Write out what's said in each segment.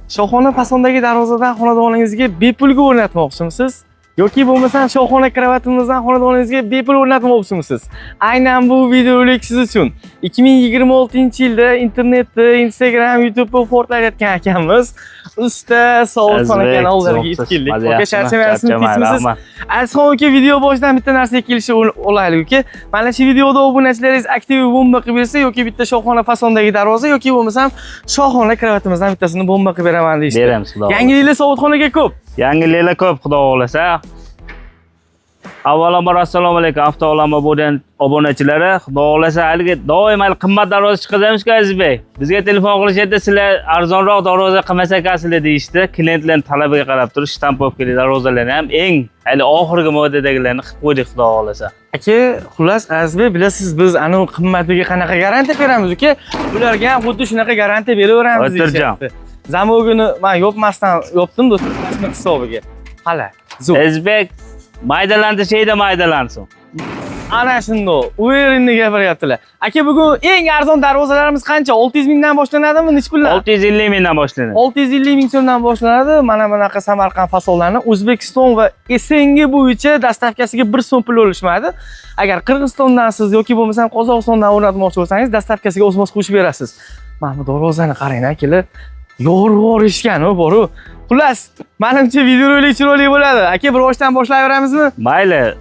Shohona fasondagi darvozadan xonadoningizga bepulga o'rnatmoqchimisiz? Yoki bo'lmasam shohona kravatimizdan xonadoningizga bepul o'rnatmoqchimisiz? Aynan bu videolik siz uchun. 2026-yilda internetda, Instagram, YouTube'da portlayotgan akamiz usta Sovutxon kanallariga yetkinlik. Aka charchamayapsizmi, ketmisiz? Azizxon aka, video boshidan bitta narsaga kelishib olaylik aka. Mana shu videoda obunachilaringiz aktiv bomba qilib bersa yoki bitta shohona fasondagi darvoza yoki bo'lmasam shohona kravatimizdan bittasini bomba qilib beraman deyishdi. Beramiz, xudo. Yangiliklar Sovutxonaga ko'p. Yangiliklar ko'p, xudo xohlasa. Avvalambor assalomu alaykum avtoolama bo'lgan obunachilari. Xudo xohlasa, haligi doim qimmat darvoza chiqazamiz-ku Azizbek. Bizga telefon qilishadi, sizlar arzonroq darvoza qilmasa ekansiz deyishdi. Klientlarning talabiga qarab turib shtampovkali darvozalarni ham eng oxirgi moddadagilarni qilib qo'ydik, xudo xohlasa. Aka, xullas Azizbek, bilasiz biz ana qimmatiga qanaqa garantiya beramiz uka? Ularga ham xuddi shunaqa garantiya beraveramiz deyapti. Zamogini men yopmasdan yopdim do'stlar, hisobiga. Qala, zo'r. Azizbek maydalantirishayda maydalansin. Ana shundoq. Uveringni gapiryaptilar. Aka, bugun eng arzon darvozalarimiz qancha? 600 mingdan boshlanadimi, nech puldan? 650 mingdan boshlanadi. 650 ming so'mdan boshlanadi. Mana bunaqa Samarqand fasonlarni O'zbekiston va SNG bo'yicha dastavkasiga 1 so'm pul olishmaydi. Agar Qirg'izistondan siz yoki bo'lmasam Qozog'istondan o'rnatmoqchi bo'lsangiz, dastavkasiga o'zimiz qo'shib berasiz. Mana bu darvozani qarang akalar. Yorg'or ishgan-ku boru. Xullas, menimcha videorolik chiroyli bo'ladi. Aka, bir boshdan boshlayveramizmi? Mayli.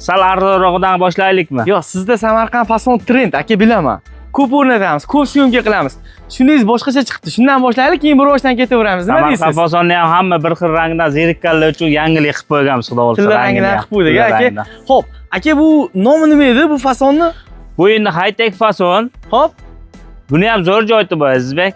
Sal arzonroqdan boshlaylikmi? Yo'q, sizda Samarqand fason trend, aka, bilaman. Ko'p o'rnatamiz, ko'p syomka qilamiz. Shuningiz boshqacha chiqdi. Shundan boshlaylik, keyin bir boshdan ketaveramiz. Nima deysiz? Samarqand fasonni ham hamma bir xil rangdan zerikkanlar uchun yangilik qilib qo'yganmiz, xudo xohlasa. Tilla rangidan qilib qo'ydik, aka. Xo'p, aka, bu nomi nima edi bu fasonni? Bu endi high-tech fason. Xo'p. Buni ham zo'r joyda bor, Azizbek.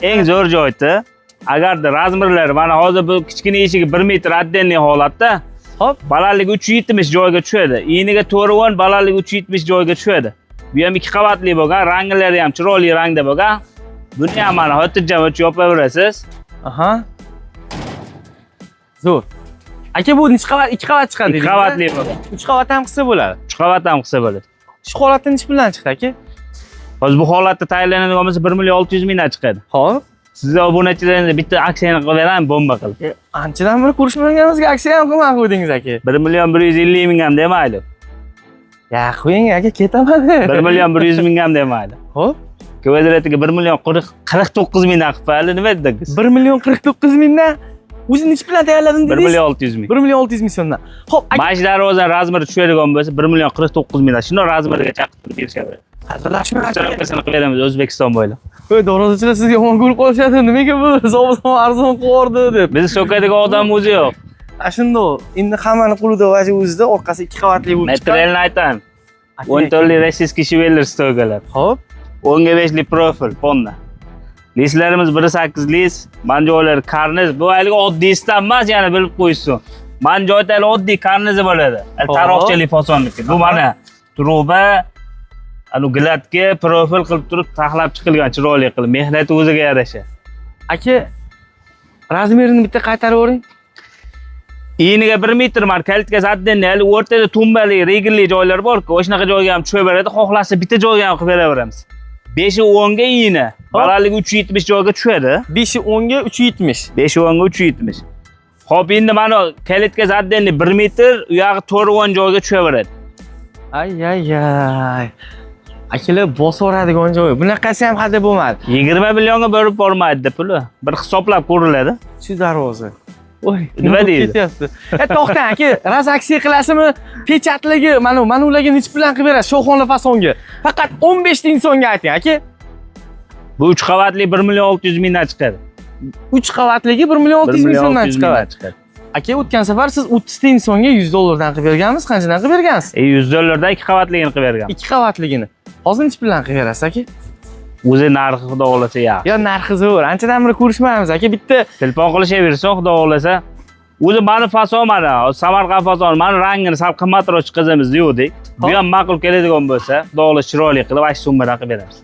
Eng zo'r joyda. Agarda razmerlar mana hozir bu kichkina eshigi 1 metr addenli holatda, hop, balandligi 370 joyga tushadi. Eniga 4 balandligi 370 joyga tushadi. Bu ham 2 qavatli bo'lgan, ranglari ham chiroyli rangda bo'lgan. Buni ham mana xotirjam yopaverasiz. Aha. Zo'r. Aka, bu necha qavat? 2 qavat chiqadi. 2 qavatli bo'lgan. 3 qavat ham qilsa bo'ladi. 3 qavat ham qilsa bo'ladi. Shu holatda necha puldan chiqdi aka? Hozir bu holatda tayyorlanadigan bo'lsa 1 million 600 mingdan chiqadi. Xo'p. Sizlar obunachilaringizga bitta aksiyani qilib beraman, bomba qilib. Anchadan beri ko'rishmaganimizga aksiya ham qilmay qo'ydingiz aka. 1 million 150 ming ham demaydi. Ya, qo'ying aka, ketaman. 1 million 100 ming ham demaydi. Xo'p. Kvadratiga 1 million 49 mingdan qilib qo'yadi, nima dedingiz? 1 million 49 mingdan. O'zi necha puldan tayyorladingiz? 1 million 600 ming. 1 million 600 ming so'mdan. Xo'p, aka, mana shu darvozani razmeri tushadigan bo'lsa 1 million 49 mingdan shuni razmeriga chaqirib berishadi. Hazırlaşma qilib beramiz O'zbekiston bo'ylab. Qo'y, darvozachilar sizga yomon gul qo'yishadi. Nimaga bu zobitxon arzon qo'yordi deb. Biz so'kadigan odam o'zi yo'q. Shundoq. Endi hammani qo'lida vaji o'zida, orqasi 2 qavatli bo'lib chiqadi. Materialni aytaman. 10 tonli rossiyskiy shiveler stoygalar. Xo'p. 10 ga 5 lik profil, ponna. Lislarimiz 1.8 lis, manjoylar karniz. Bu aylik oddiysidan emas, yana bilib qo'ysin. Manjoyda oddiy karnizi bo'ladi. Taroqchalik fasonniki. Bu mana truba gladga profil qilib turib taxlab chiqilgan, chiroyli qilib, mehnati o'ziga yarasha. Aka, razmerini bitta qaytaravering. Eniga 1 metr mar kalitga zaddenni, o'rtada tumbali, regelli joylar bor-ku, o'shanaqa joyga ham tushib beradi. Xohlasa bitta joyga ham qilib beraveramiz. 5 10 ga eni, balandligi 370 joyga tushadi. 5 10 ga 370. 5 10 ga 370. Xo'p, endi mana kalitga zaddenni 1 metr, u yog'i 4 joyga tushaveradi. Ay. Akalar bosaveradigan joy. Bunaqasi ham hadda bo'lmadi. 20 millionga berib bormaydi puli. Bir hisoblab ko'riladi. Shu darvoza. Voy, nima deydi? Ketyapti. To'xtang aka, razaksiya qilasizmi? Pechatligi, mana ularga necha puldan qilib berasiz shohona fasonga? Faqat 15 ming so'mga ayting aka. Bu 3 qavatli 1 million 600 mingdan chiqadi. 3 qavatligi 1 million 600 ming so'mdan chiqadi. Aka, o'tgan safar siz 30 ming so'mga 100 dollardan qilib bergansiz, qanchadan qilib bergansiz? 100 dollardan 2 qavatligini qilib bergan. 2 qavatligini. Hozir necha puldan qilib berasiz aka? O'zi narxi xudo xolasa yaxshi. Yo, narxi zo'r. Anchadan beri ko'rishmaymiz aka. Bitta telefon qilishaversin, xudo xolasa. O'zi mani fason mana, Samarqand fason, mani rangini sal qimmatroq chiqazamiz degandik. Bu ham ma'qul keladigan bo'lsa, xudo xolasa chiroyli qilib 8 so'mdan qilib beramiz.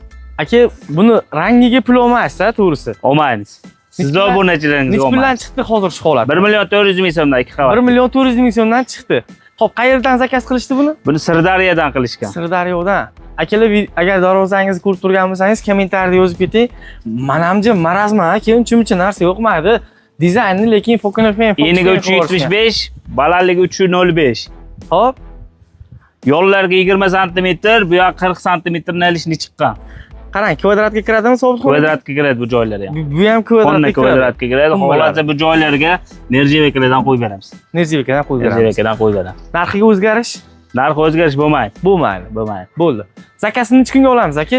Aka, buni rangiga pul olmaysiz-a, to'g'risi? Olmaymiz. Sizlar obunachilaringiz olmaydi. Nech puldan chiqdi hozir shu holat? 1 million 400 ming so'mdan 2 qavat. 1 million 400 ming so'mdan chiqdi. Xo'p, qayerdan zakaz qilishdi buni? Buni Sirdaryodan qilishgan. Sirdaryodan. Akalar, agar darvozangizni ko'rib turgan bo'lsangiz, kommentariyada yozib keting. Manamcha marazma, keyin uncha narsa yo'qmadi. Dizaynni lekin fokulanmay. Eniga 375, balandligi 305. Hop. Yo'llarga 20 sm, bu yoq 40 sm nalishni chiqqan. Qarang, kvadratga kiradimi sobit xona? Kvadratga kiradi bu joylar ham. Bu ham kvadratga kiradi. Kvadratga kiradi. Xohlasa bu joylarga nerjevekalardan qo'yib beramiz. Nerjevekadan qo'yib beramiz. Nerjevekadan qo'yib beramiz. Narxiga o'zgarish? Narxi o'zgarish bo'lmaydi. Bo'lmaydi. Bo'ldi. Zakasini necha kunga olamiz aka?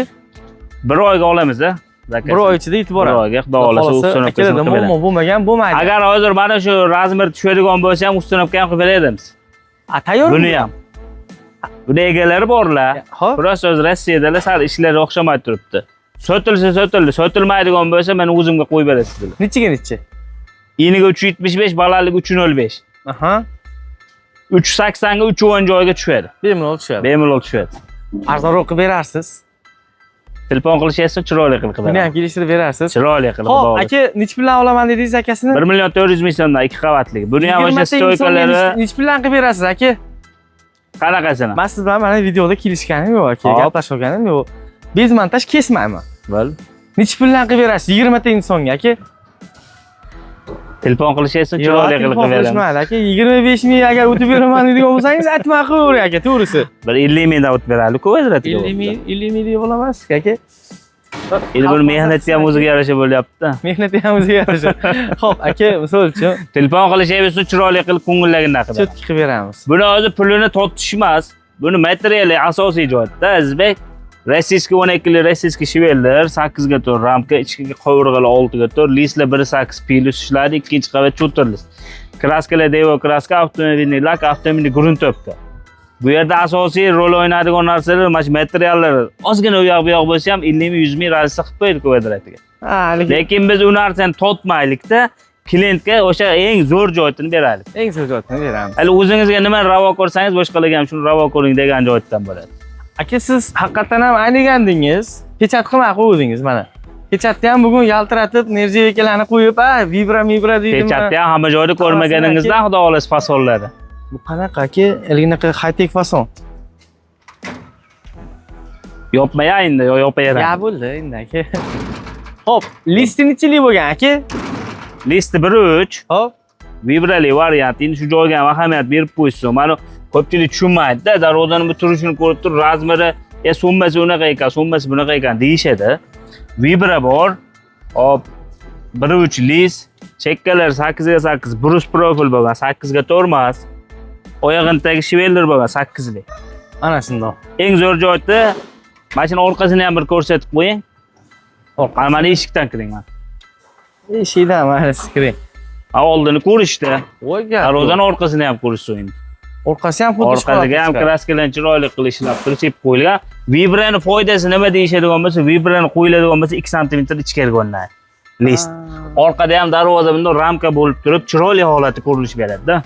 1 oyga olamiz-a. Bir oy ichida yetib boradi. 1 oyga, xudo xohlasa ustunovkasini qilib beramiz. Bo'lmagan bo'lmaydi. Agar hozir mana shu razmer tushadigan bo'lsa ham ustunovka ham qilib beramiz. Tayyormi? Buni ham. Buni egalari borlar. Hop. Biroz o'z Rossiyadalar sal ishlari o'xshamay turibdi. Sotilsa, sotilmaydigan bo'lsa men o'zimga qo'yib berasizlar. Necha? Eniga 375, balandligi 305. Aha. 380 ga 310 joyga tushadi. Bemalol tushadi. Bemalol tushadi. Arzonroq qilib berarsiz. Telefon qilishingiz chiroyli qilib Buni ham kelishtirib berarsiz. Chiroyli qilib. Hop, aka, necha puldan olaman dedingiz akasini? 1 million 400 ming so'mdan 2 qavatli. Buni ham o'sha stoykalari necha puldan qilib berasiz aka? qanaqasini? Men siz bilan mana videoda kelishganim yo'q aka, gaplashganim yo'q. Bezmontaj kesmayman. Bo'l. Necha puldan qilib berasiz 20 ta insonga aka? Telefon qilishingiz chiroyli qilib beramiz. Aka, 25 ming agar o'tib beraman deydigan bo'lsangiz, aytmay qo'yavering aka, to'g'risi. Bir 50 mingdan o'tib beraylik-ku kvadratga. 50 ming deb olamiz aka. Endi bir mehnatga ham o'ziga yarasha bo'lyapti. Mehnatga ham o'ziga yarasha. Xo'p, aka, misol uchun telefon qilishingiz chiroyli qilib ko'ngillagini qilib. Chetga qilib beramiz. Buni hozir pulini tortish emas. Buni materiali asosiy joyda, Azizbek. Rossiyskiy 12 li rossiyskiy shivellar, 8 ga 4 ramka, ichkiga qovurg'alar 6 ga 4, lislar 1.8 plus ishladi, ikkinchi qavat cho'tirlis. Kraskalar Devo kraska, avtomobilni lak, avtomobilni gruntopka. Bu yerda asosiy rol o'ynaydigan narsalar mana shu materiallar. Ozgina u yoq bu yoq bo'lsa ham 50 ming 100 ming razisa qilib qo'ydik kvadratiga. Lekin biz u narsani totmaylikda, klientga o'sha eng zo'r joyini beraylik. Eng zo'r joyini beramiz. Hali o'zingizga nimani ravo ko'rsangiz, boshqalarga ham shuni ravo ko'ring degan joydan bo'ladi. Aka, siz haqiqatan ham aynigandingiz, pechat qilmay qo'ydingiz mana. Pechatni ham bugun yaltiratib, nerjevekalarni qo'yib, vibra deydimi? Pechatni ham hamma joyda ko'rmaganingizdan xudo xohlasa fasonladi. Bu qanaqa aka? Ilginaqa high-tech fason. Yopmaya endi, yopaveradi. Ya bo'ldi endi aka. Hop, listi nechilik bo'lgan aka? Listi 1.3. Hop. Vibrali variant. Endi shu joyga ham ahamiyat berib qo'ysin. Mana ko'pchilik tushunmaydi-da, darvozani bu turishini ko'rib turib, razmeri, summasi unaqa ekan, summasi bunaqa ekan deyishadi. Vibra bor. Hop, 1.3 lis, chekkalar 8 ga 8, brus profil bo'lgan, 8 ga 4 emas. Oyog'indagi shivellar bo'lgan 8 lik. Ana shundoq. Eng zo'r joyda mashina orqasini ham bir ko'rsatib qo'ying. Mana eshikdan kiring mana. Eshikdan mana kiring. Oldini ko'rishdi. Voyga. Darvozani orqasini ham ko'rishsin. Orqasi ham xuddi orqasiga ham kraskalarni chiroyli qilishlar qilib qo'yilgan. Vibrani foydasi nima deyishadigan bo'lsa, vibrani qo'yiladigan bo'lsa 2 sm ichkariga o'rnaydi. List. Orqada ham darvoza bunday ramka bo'lib turib, chiroyli holati ko'rinish beradi-da.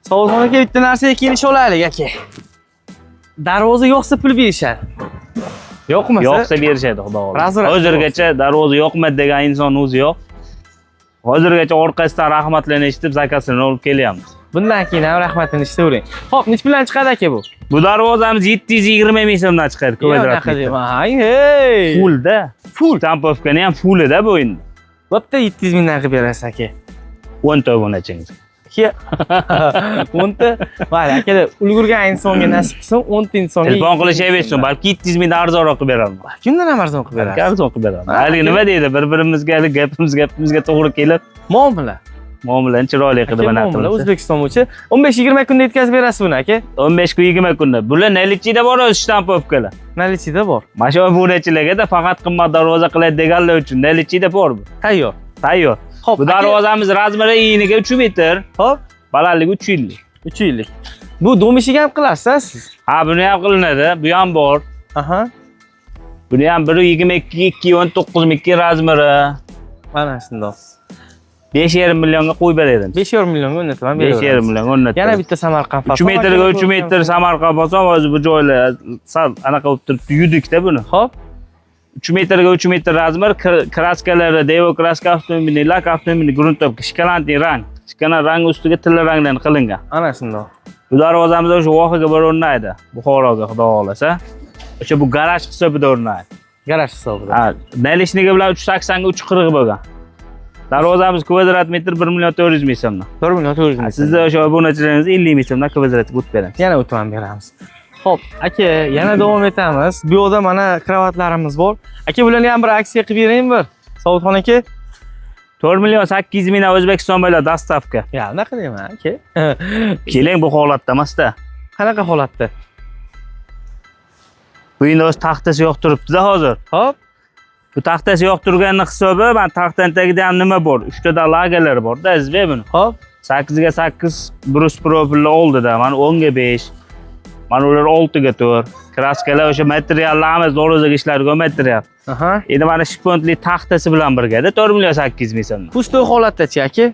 Sovg'aga bitta narsaga kelisha olaylik aka. Darvoza yo'qsa pul berishadi. Yo'qmasa? Yo'qsa berishadi, xudo xohlasa. Hozirgacha darvoza yo'qmadi degan inson o'zi yo'q. Hozirgacha orqasidan rahmatlarni eshitib, zakasini olib kelyapmiz. Bundan keyin ham rahmatini eshitavering. Xo'p, nech puldan chiqadi aka bu? Bu darvozamiz 720 ming so'mdan chiqadi kvadratlik. Hey! Full-da. Full. Stampovkani ham full-da bu endi. Bo'pti 700 mingdan qilib berasiz aka. 10 ta obunachingiz. 10 ta. Mayli, aka, ulgurgan insonga nasib qilsin, 10 ta insonga. Telefon qilishaversin, balki 700 mingdan arzonroq qilib beraman. Kimdan ham arzon qilib berasiz? Arzon qilib beraman. Hali nima deydi? Bir-birimizga gapimizga to'g'ri kelib, muomalani chiroyli qilib anaqa. O'zbekiston bo'yicha 15-20 kunda yetkazib berasiz buni aka? 15 kun 20 kunda. Bular nalichida bor o'z shtampovkalar. Nalichida bor. Mana shu obunachilarga faqat qimmat darvoza qiladi deganlar uchun nalichida bor bu. Tayyor. Xo'p, bu darvozamiz razmeri eniga 3 metr. Hop, balandligi 3 yillik. 3 yillik. Bu domishiga ham qilasiz siz? Ha, buni ham qilinadi. Bu ham bor. Aha. Buni ham 1.22 2.19 ming razmeri. Mana shundoq. 5,5 millionga qo'yib berdim. 5,5 millionga o'rnataman, beraman. 5,5 million o'rnataman. Yana bitta Samarqand fason. 3 metrga 3 metr Samarqand fason o'zi bu joylar sal anaqa bo'lib turibdi, yudikda buni. Xo'p. 3 metrga 3 metr razmer, kraskalari Devo kraska avtomobili, lak avtomobili, gruntopka, shkolandli rang. Shkoland rangi ustiga tilla rangdan qilingan. Ana shundoq. Bu darvozamiz o'sha vohaga bir o'rnaydi. Buxoroga xudo xolasa. O'sha bu garaj hisobida o'rnaydi. Garaj hisobida. Ha, nalishnigi bilan 380 ga 340 bo'lgan. Darvozamiz kvadrat metr 1 million 400 ming so'mdan. 4 million 400 ming. Sizda o'sha obunachilaringiz 50 ming so'mdan kvadratga o'tib beramiz. Yana o'tman beramiz. Xo'p, aka, yana davom etamiz. Bu yoqda mana kravatlarimiz bor. Aka, bularni ham bir aksiya qilib beraymi bir? Sobitxon aka. 4 million 800 mingdan O'zbekiston bo'ylab dastavka. Ya, unaqa deyman, aka. Keling bu holatda emasda. Qanaqa holatda? Bu endi o'z taxtasi yo'q turibdi-da hozir. Xo'p. Bu taxtasi yo'q turganning hisobi, men taxtaning tagida ham nima bor? 3 ta lagerlar bor-da, Azizbek buni. Xo'p. 8 ga 8 brus profilli oldida, mana 10 ga 5. Mana ular 6 ga 4. Kraskalar o'sha materiallarimiz dorozaga ishlaydigan material. Aha. Endi mana shpontli taxtasi bilan birgada 4 million 800 ming so'm. Pustoy holatda-chi, aka?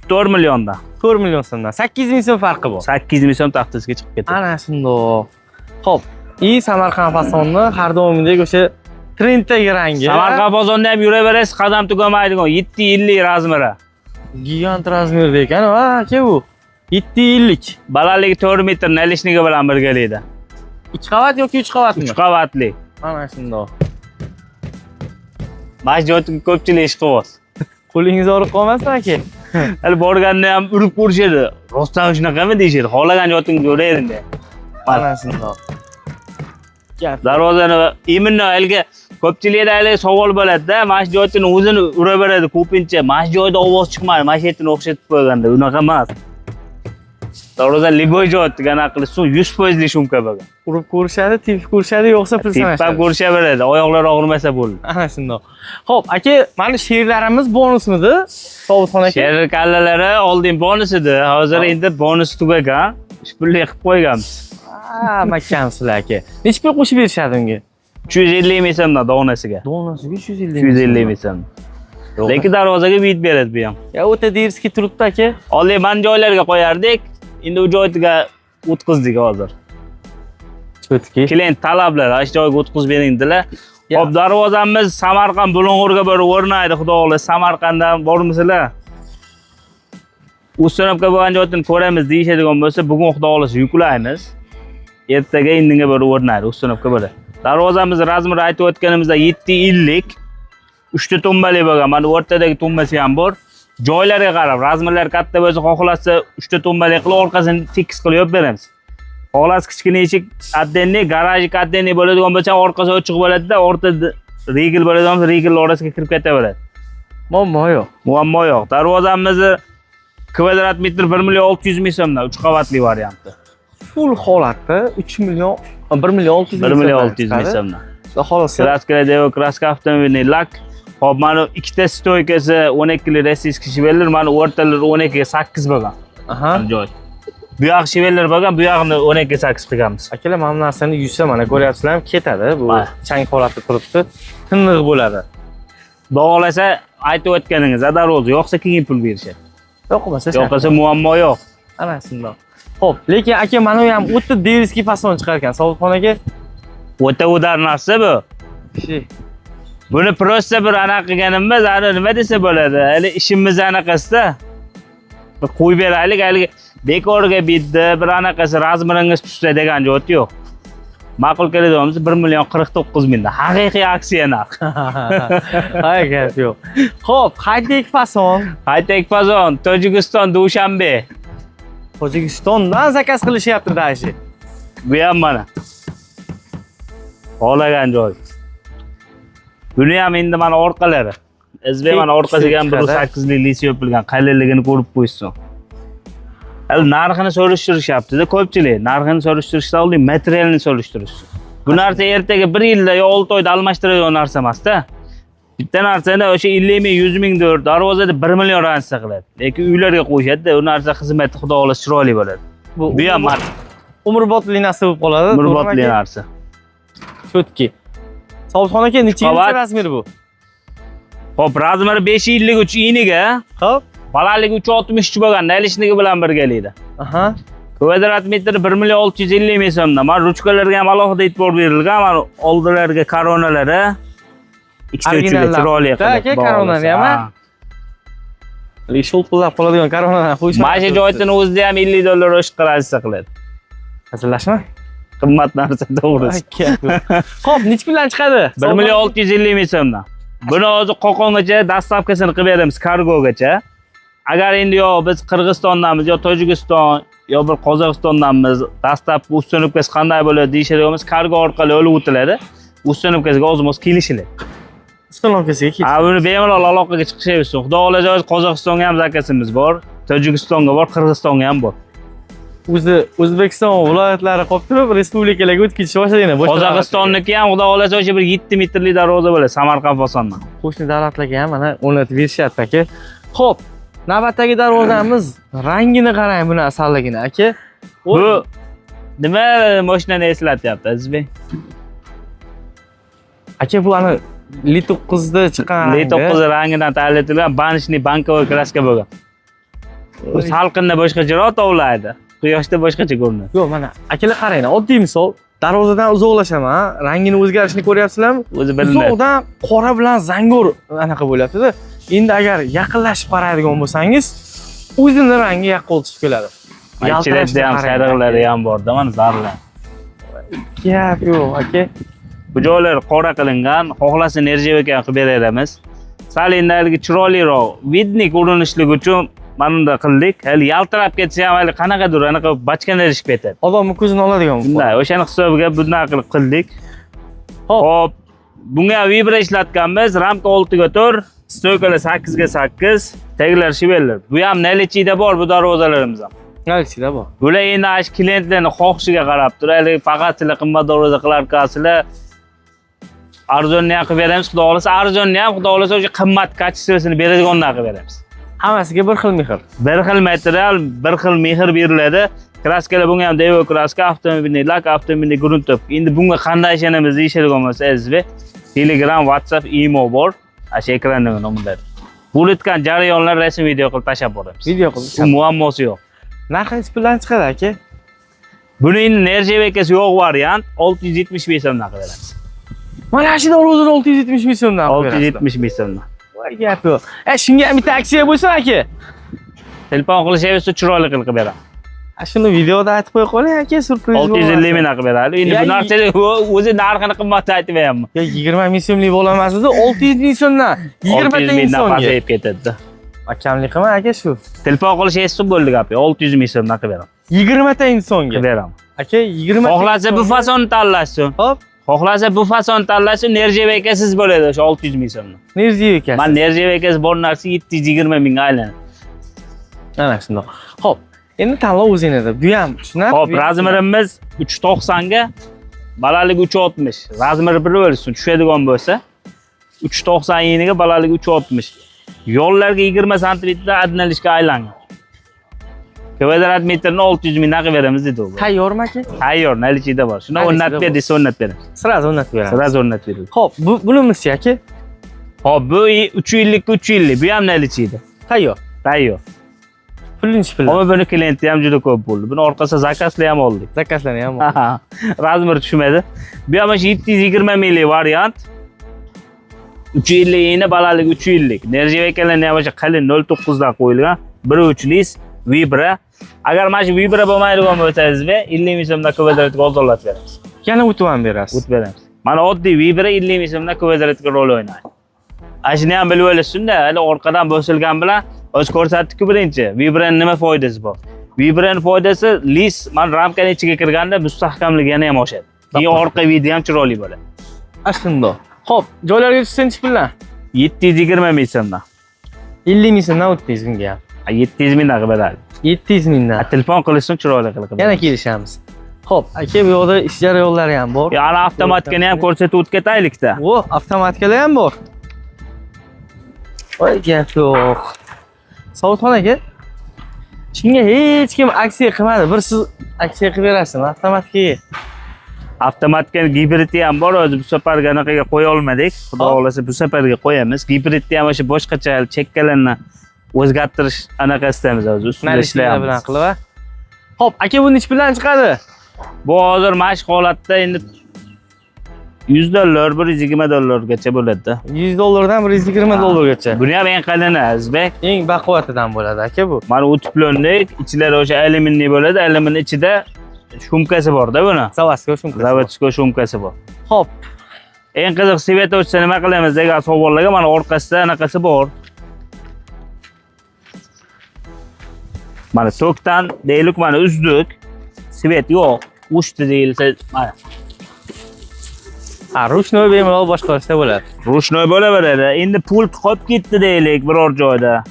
4 milliondan. 4 million so'mdan. 8 ming so'm farqi bor. 800 ming so'm taxtasiga chiqib ketadi. Ana shundoq. Xo'p, Samarqand fasonni har doimgidek o'sha trenddagi rangi. Samarqand bozorida ham yuraverasiz, qadam tugamaydigan 750 razmeri. Gigant razmerda ekan, aka bu. 750. Balandligi 4 metr nalishnigi bilan birgalikda. 2 qavat yoki 3 qavatmi? 3 qavatli. Ana shundoq. Masjidga ko'pchilik ish qilyapsiz. Qo'lingiz og'rib qolmasmi, aka? Hali borganda ham urib ko'rishadi. Rostdan shunaqami deyishadi. Xohlagan joyingiz o'raydi. Ana shundoq. Darvozani imенно haligi ko'pchilikda haligi savol bo'ladi-da, mana shu joyni o'zini uraveradi ko'pincha. Mana shu joyda ovoz chiqmaydi, mana shu yerni o'xshatib qo'yganda. Unaqa emas. Darvoza liboy joy degan aqli 100% li shumka bo'lgan. Urib ko'rishadi, tepib ko'rishadi, yo'qsa pul sanashadi. Tepib ko'rishaveradi, oyoqlar og'rimasa bo'ldi. Ana shundoq. Xo'p, aka, mana sherlarimiz bonusmidi? Sobitxon aka. Sher kallalari oldin bonus edi, hozir endi bonus tugagan. 3 pulli qilib qo'yganmiz. Makamsizlar aka. Necha pul qo'shib berishadi unga? 350 ming so'mdan donasiga. Donasiga 350 ming so'm. Lekin darvozaga bit beradi bu ham. Ya o'ta derski turibdi aka. Oliy man joylarga qo'yardik. Endi u joyga o'tkazdik hozir. O'tki. Klient talablar, shu joyga o'tkazib beringdilar. Hop, darvozamiz Samarqand Bulung'urga borib o'rnaydi, xudo xohlasa. Samarqanddan bormisizlar? Ustanobga bo'lgan joyni ko'ramiz deyishadigan bo'lsa, bugun xudo xohlasa yuklaymiz. Ertaga indinga borib o'rnaydi, Ustanobga boradi. Darvozamiz razmeri aytib o'tganimizda 750. 3 ta tumbali bo'lgan. Mana o'rtadagi tumbasi ham bor. Joylarga qarab, razmerlar katta bo'lsa, xohlasa 3 ta tumbali qilib, orqasini tekis qilib yopib beramiz. Xohlasa kichkina eshik atdenni, garajik atdenni bo'ladigan bo'lsa, orqasi ochiq bo'ladi-da, o'rtada regil bo'ladigan bo'lsa, regillar orasiga kirib ketaveradi. Muammo yo'q. Muammo yo'q. Darvozamiz kvadrat metr 1 million 600 ming so'mdan 3 qavatli varianti. Full holatda 3 million 1 million 600 ming 1 million 600 ming so'mdan. Xohlasa Kraska kraska avtomobilning lak. Hop, mana ikkita stoykasi 12 li rossiyskiy shiveller, mana o'rtalar 12 ga 8 bo'lgan. Aha. Joy. Bu yoq shiveller bo'lgan, bu yoqni 12 ga 8 qilganmiz. Akalar, mana bu narsani yuzsa, mana ko'ryapsizlarmi, ketadi. Bu chang holatda turibdi. Tiniq bo'ladi. Bog'lasa, aytib o'tganingiz, darvoza yo'qsa keyin pul berishadi. Yo'qsa muammo yo'q. Ana shundoq. Xo'p, lekin aka, mana bu ham o'ta derski fason chiqar ekan, Sobitxon aka. O'ta udar narsa bu. Buni prosta bir anaqa qilganimiz, ana nima desa bo'ladi? Hali ishimiz anaqasida. Qo'yib beraylik, hali bekorga bitdi, bir anaqasi razmeringiz tushsa degan joyi yo'q. Ma'qul keladiganimiz 1 million 49 mingdan. Haqiqiy aksiya narx. Haqiqat yo'q. Xo'p, Haytek fason. Haytek fason, Tojikiston, Dushanbe. Tojikistondan zakaz qilishyapti dashi. Bu ham mana. Xohlagan joy. Buni ham endi mana orqalari. O'zbek mana orqasiga ham 1.8 lik lis yopilgan, qalinligini ko'rib qo'ysin. Hali narxini so'rashtirishyapti-da ko'pchilik. Narxini so'rashtirishdan oldin materialni so'rashtirishsin. Bu narsa ertaga 1 yilda yo 6 oyda almashtiradigan narsa emas-da. Bitta narsani o'sha 50 ming, 100 ming dollar darvozada 1 million ransa qiladi. Lekin uylarga qo'yishadi-da, u narsa xizmati xudo xohlasa chiroyli bo'ladi. Bu ham umrbodli narsa bo'lib qoladi. Umrbodli narsa. Chotki. Sobitxon aka, necha razmer bu? Hop, razmeri 553 iniga. Hop. Balandligi 363 bo'lgan, nalishnigi bilan birgalikda. Aha. Kvadrat metr 1 million 650 ming so'mdan. Mana ruchkalarga ham alohida e'tibor berilgan, mana oldilariga koronalari. Ikkita uchiga chiroyli qilib. Aka, koronani ham. Lishul pullar qoladigan koronani qo'yishmoqchi. Mana shu joyning o'zida ham $50 o'sh qilasa qiladi. Hazillashma? Qimmat narsa to'g'risi. Aka. Xo'p, necha puldan chiqadi? 1.650 ming so'mdan. Buni hozir Qo'qongacha dastavkasini qilib beramiz kargogacha. Agar endi yo biz Qirg'izistondanmiz yo Tojikiston yo bir Qozog'istondanmiz, dastavka ustanobkasi qanday bo'ladi deyishadiganmiz, kargo orqali olib o'tiladi. Ustanobkasiga o'zimiz kelishiladi. Ustanobkasiga kelishiladi. Ha, buni bemalol aloqaga chiqishaversin. Xudo xohlasa Qozog'istonga ham zakasimiz bor, Tojikistonga bor, Qirg'izistonga ham bor. O'zi O'zbekiston viloyatlari qolib respublikalarga o'tib ketishga boshlagan. Qozog'istonniki ham xudo xohlasa o'sha bir 7 metrli darvoza bo'ladi Samarqand Fosondan. Qo'shni davlatlarga ham mana o'rnatib berishyapti aka. Xo'p, navbatdagi darvozamiz rangini qarang buni asalligini aka. Bu nima mashinani eslatyapti Azizbek? Aka bu ana Li9da chiqqan Li9 rangidan tanlatilgan banishli bankovoy kraska bo'lgan. Bu salqinda boshqacharoq tovlaydi. Quyoshda boshqacha ko'rinadi. Yo'q, mana akalar qaranglar, oddiy misol, darvozadan uzoqlashaman, rangini o'zgarishini ko'ryapsizlarmi? O'zi bilinadi. Uzoqdan qora bilan zangor anaqa bo'lyapti-da. Endi agar yaqinlashib qaraydigan bo'lsangiz, o'zini rangi yaqqol chiqib keladi. Ichida ham sariqlari ham bor-da, mana zarlar. Gap yo'q, aka. Bu joylar qora qilingan, xohlasa nerjevaka qilib beramiz. Sal endi haligi chiroyliroq, vidnik urinishlik uchun mana bunday qildik. Hali yaltirab ketsa ham hali qanaqadir anaqa bachkan erishib ketadi. Odamni ko'zini oladigan bo'ldi. Bunday, o'shani hisobiga bunday qilib qildik. Xo'p, bunga vibra ishlatganmiz, ramka 6 ga 4, stoykalar 8 ga 8, taglar shivellar. Bu ham nalichida bor bu darvozalarimiz ham. Nalichida bor. Bular endi ash klientlarning xohishiga qarab turadi. Faqat sizlar qimmat darvoza qilar qasizlar. Arzonni ham qilib beramiz, xudo xolasa arzonni ham, xudo xolasa o'sha qimmat kачествосini beradigandan qilib beramiz. Hammasiga bir xil mehr. Bir xil material, bir xil mehr beriladi. Kraskalar bunga ham Devo kraska, avtomobilning lak, avtomobilning gruntov. Endi bunga qanday ishonamiz deyishadigan bo'lsa, Azizbek, Telegram, WhatsApp, imo bor. Asha ekranda nomlar. Bo'layotgan jarayonlar rasm video qilib tashab boramiz. Video qilib. U muammosi yo'q. Narxi necha puldan chiqadi aka? Buni endi nerjevakasi yo'q variant 675 so'mdan qilib beramiz. Mana shu darvozani 670 so'mdan qilib berasiz. 675 so'mdan. Voy gap yo'q. Shunga ham bitta aksiya bo'lsin aka. Telefon qilishingiz chiroyli qilib beraman. Shuni videoda aytib qo'ya qoling aka, surpriz. 650 ming qilib beradi. Endi bu narsalar o'zi narxini qimmat aytmayapman. Ya 20 ming so'mlik bo'lamasdi, 600 ming so'mdan 20 mingdan pasayib ketadi. Akamlik qilma aka shu. Telefon qilishingiz bo'ldi gapi. 600 ming so'mdan qilib beraman. 20 ta insonga qilib beraman. Aka 20 ta. Xohlasa bu fasonni tanlashsin. Hop. Xohlasa bu fasonni tanlashsin, nerjevakasiz bo'ladi o'sha 600 ming so'mdan. Nerjevakasiz. Men nerjevakasiz bor narsa 720 mingga aylanadi. Ana shundoq. Xo'p, endi tanlov o'zingizda. Bu ham tushunarli. Xo'p, razmerimiz 390 ga, balalik 360. Razmer bir bo'lsin, tushadigan bo'lsa 390 yeniga balalik 360. Yo'llarga 20 sm adnalishga aylangan. Kvadrat metrni 600 mingdan qilib beramiz dedi u. Tayyormi aka? Tayyor, nalichida bor. Shuni o'rnatib ber desa o'rnatib beramiz. Sirasi o'rnatib beramiz. Sirasi o'rnatib beramiz. Xo'p, bunimiz-chi aka? Xo'p, bu 350 ga 350, bu ham nalichida. Tayyor. Tayyor. Pulini pul. Ammo buni klienti ham juda ko'p bo'ldi. Buni orqasiga zakaslar ham oldik. Zakaslarni ham. Razmer tushmadi. Bu ham 720 minglik variant. 350 yeni balalik 350. Nerjevakalarni ham o'sha qalin 09 dan qo'yilgan. 1.3 lis vibra. Agar mana shu vibra bo'lmaydigan bo'lsa, 50 ming so'mdan kvadratga ozorlatib beramiz. Yana o'tib ham berasiz. O'tib beramiz. Mana oddiy vibra 50 ming so'mdan kvadratga rol o'ynaydi. Ashuni ham bilib olishsin-da, hali orqadan bosilgan bilan o'z ko'rsatdik-ku birinchi. Vibrani nima foydasi bor? Vibrani foydasi lis, mana ramkaning ichiga kirganda mustahkamligi yana ham oshadi. Keyin orqa video ham chiroyli bo'ladi. Shundoq. Xo'p, joylarga tushsanchi pullar? 720 ming so'mdan. 50 ming so'mdan o'tdingiz bunga ham. 700 mingdan qilib beradi. 700 mingdan. Telefon qilishsin chiroyli qilib. Yana kelishamiz. Xo'p, aka bu yoqda ish jarayonlari ham bor. Ana avtomatikani ham ko'rsatib o'tib ketaylik-da. O, avtomatikalar ham bor. Voy gap yo'q. Sovutxon aka. Shunga hech kim aksiya qilmadi. Bir siz aksiya qilib berasizmi avtomatikaga? Avtomatikani gibridi ham bor, o'zi bu safarga anaqaga qo'ya olmadik. Xudo xolasa bu safarga qo'yamiz. Gibridni ham o'sha boshqacha chekkalarni o'zgartirish anaqasidamiz o'zi ustida ishlayapmiz. bilan qilib. Xo'p, aka bu nech puldan chiqadi? Bu hozir mashq holatda endi $100, $120 bo'ladi-da. $100 dan $120 Buni ham eng qalini Azizbek. Eng baquvvatidan bo'ladi aka bu. Mana o'tiplonlik, ichlari o'sha alyuminniy bo'ladi. Alyuminning ichida shumkasi bor-da buni. Zavodskiy shumkasi. Zavodskiy shumkasi bor. Xo'p. Eng qiziq svetochcha nima qilamiz degan savollarga mana orqasida anaqasi bor. Mana tokdan deylik mana uzdik. Svet yo'q. Uchdi deyilsa mana. Rushnoy bemalol boshqarishda bo'ladi. Rushnoy bo'laveradi. Endi pult qolib ketdi deylik biror joyda.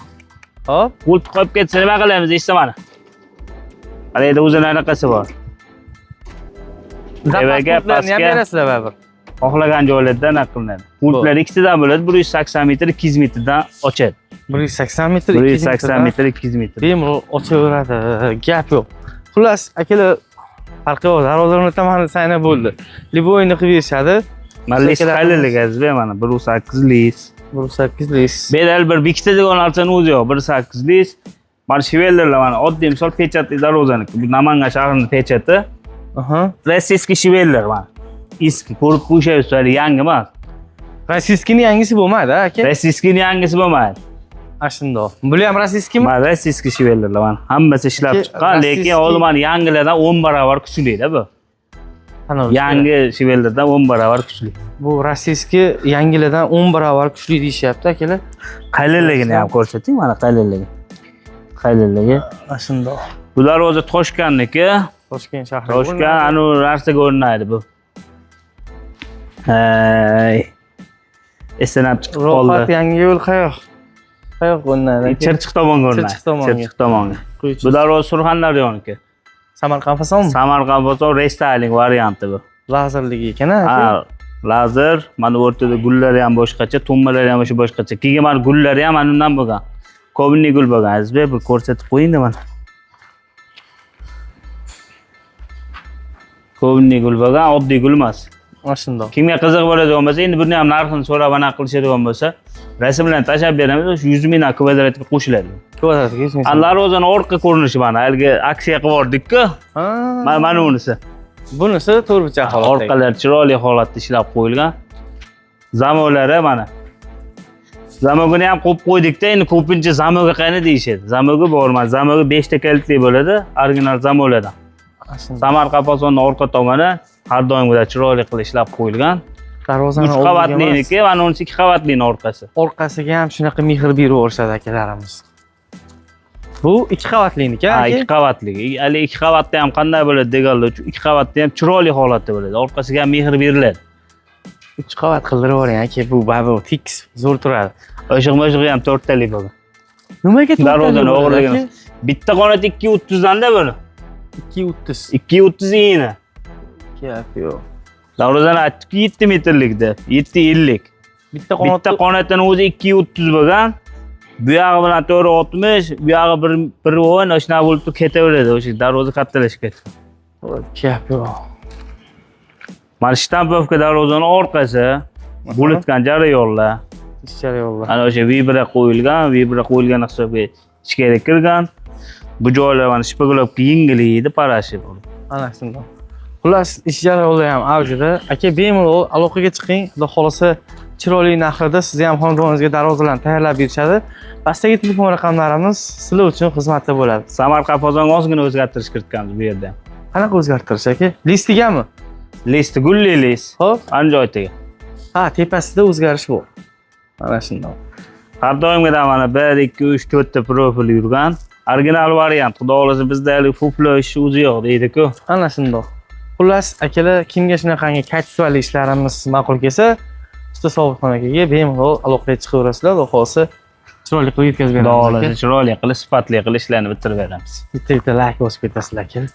Hop. Pult qolib ketsa nima qilamiz eshitsa mana. Mana endi o'zining anaqasi bor. Evaga Pultlarni ham berasizlar baribir. Xohlagan joylarda anaqa qilinadi. Pultlar ikkitadan bo'ladi, 180 metr, 200 metrdan ochadi. 180 metr, 180 metr, 200 metr. Bemalol ochaveradi. Gap yo'q. Xullas, akalar farqi yo'q. Darvozalarni o'taman desanglar bo'ldi. Liboyni qilib berishadi. Mana lis qalinligi azizlar mana 1.8 lis. 1.8 lis. Bedal bir ikkita degan narsani o'zi yo'q, 1.8 lis. Mana shivellarlar mana oddiy misol pechatli darvozaniki. Bu Namangan shahrining pechati. Aha. Rossiyskiy shivellar mana. Eski ko'rib qo'yishyapsizlar, yangi emas. Rossiyskining yangisi bo'lmaydi, aka. Rossiyskiyning yangisi bo'lmaydi. Shundoq. Bular ham rossiyskimi? Mana rossiyskiy shivellarlar mana. Hammasi ishlab chiqqan, lekin hozir mana yangilardan 10 barobar kuchli-da bu. Yangi shivellardan 10 barobar kuchli. Bu rossiyskiy yangilardan 10 barobar kuchli deyishyapti, akalar. Qalinligini ham ko'rsating, mana qalinligi. Qalinligi. Shundoq. Bular o'zi Toshkentniki. Toshkent shahri. Toshkent anu narsaga o'rnaydi bu. Hay. Eslanib chiqib qoldi. Ro'yxat yangi yo'l qayoq? Qayoq o'rnaydi? Chirchiq tomonga o'rnaydi. Chirchiq tomonga. Bu darvoza Surxondaryoniki. Samarqand fasonmi? Samarqand fason restyling varianti bu. Lazerligi ekan-a? Ha, lazer, mana o'rtada gullari ham boshqacha, to'mmalari ham o'sha boshqacha. Keyin mana gullari ham mana undan bo'lgan. Ko'binli gul bo'lgan. Azizbek, bir ko'rsatib qo'ying mana. Ko'binli gul bo'lgan, oddiy gul emas. Shundoq. Kimga qiziq bo'ladigan bo'lsa, endi buni ham narxini so'rab anaqa qilishadigan bo'lsa, rasmlarni tashlab beramiz, o'sha 100 ming kvadratga qo'shiladi. Kvadratga 100 ming. Darvozani orqa ko'rinishi mana, haligi aksiya qilib yubordik-ku. Mana bunisi. Bunisi to'rtburchak holatda. Orqalar chiroyli holatda ishlab qo'yilgan. Zamovlari mana. Zamogini ham qo'yib qo'ydik-da, endi ko'pincha zamoga qani deyishadi. Zamoga bormas. Zamoga 5 ta kalitli bo'ladi, original zamovlardan. Samarqand fasonning orqa tomoni har doimgidek chiroyli qilib ishlab qo'yilgan. Darvozani 3 qavatliniki, mana unisi 2 qavatlining orqasi. Orqasiga ham shunaqa mehr beraverishadi akalarimiz. Bu 2 qavatliniki, ha, 2 qavatligi. Hali 2 qavatda ham qanday bo'ladi deganlar uchun 2 qavatda ham chiroyli holatda bo'ladi. Orqasiga ham mehr beriladi. 3 qavat qildirib yuboring aka, bu babu tiks zo'r turadi. O'shiq ham 4 talik bo'lgan. Nimaga 4 talik? Darvozani o'g'irlagan. Bitta qanot 230 dan-da buni. 230. 230 yeni. Gap yo'q. Darvozani 7 metrlikda, 750. Bitta qanotdan o'zi 230 bo'lgan. Bu yog'i bilan 460, bu yog'i 1.10 o'shana bo'lib ketaveradi, o'sha darvoza kattalashib ketdi. Gap yo'q. Mana shtampovka darvozaning orqasi, bo'litgan jarayonlar. Jarayonlar. Ana o'sha vibra qo'yilgan hisobga ichkariga kirgan. Bu joylar mana shpaglovka yengillaydi, parashi bo'lib. Ana shunday. Xullas, ish jarayonlari ham avjida. Aka, bemalol aloqaga chiqing. Xudo xolasa chiroyli narxlarda sizni ham xonadoningizga darvozalarni tayyorlab berishadi. Pastdagi telefon raqamlarimiz sizlar uchun xizmatda bo'ladi. Samarqand fasonga ozgina o'zgartirish kiritganmiz bu yerda. Qanaqa o'zgartirish aka? Listigami? Listi gulli list. Xo'p, Anjoytiga. ha, tepasida o'zgarish bor. Mana shunday. Har doimgidek mana 1, 2, 3, 4 ta profil yurgan. Original variant. Xudo xolasa bizda hali fuplo ishi o'zi yo'q deydi-ku. Ana shunday. Xullas, akalar, kimga shunaqangi kачествoli ishlarimiz ma'qul kelsa, usta Sobitxon akaga bemalol aloqaga chiqaverasizlar. Xudo xolasa chiroyli qilib yetkazib beramiz. Xudo xolasa chiroyli qilib, sifatli qilib ishlarni bitirib beramiz. Bitta like bosib ketasizlar aka.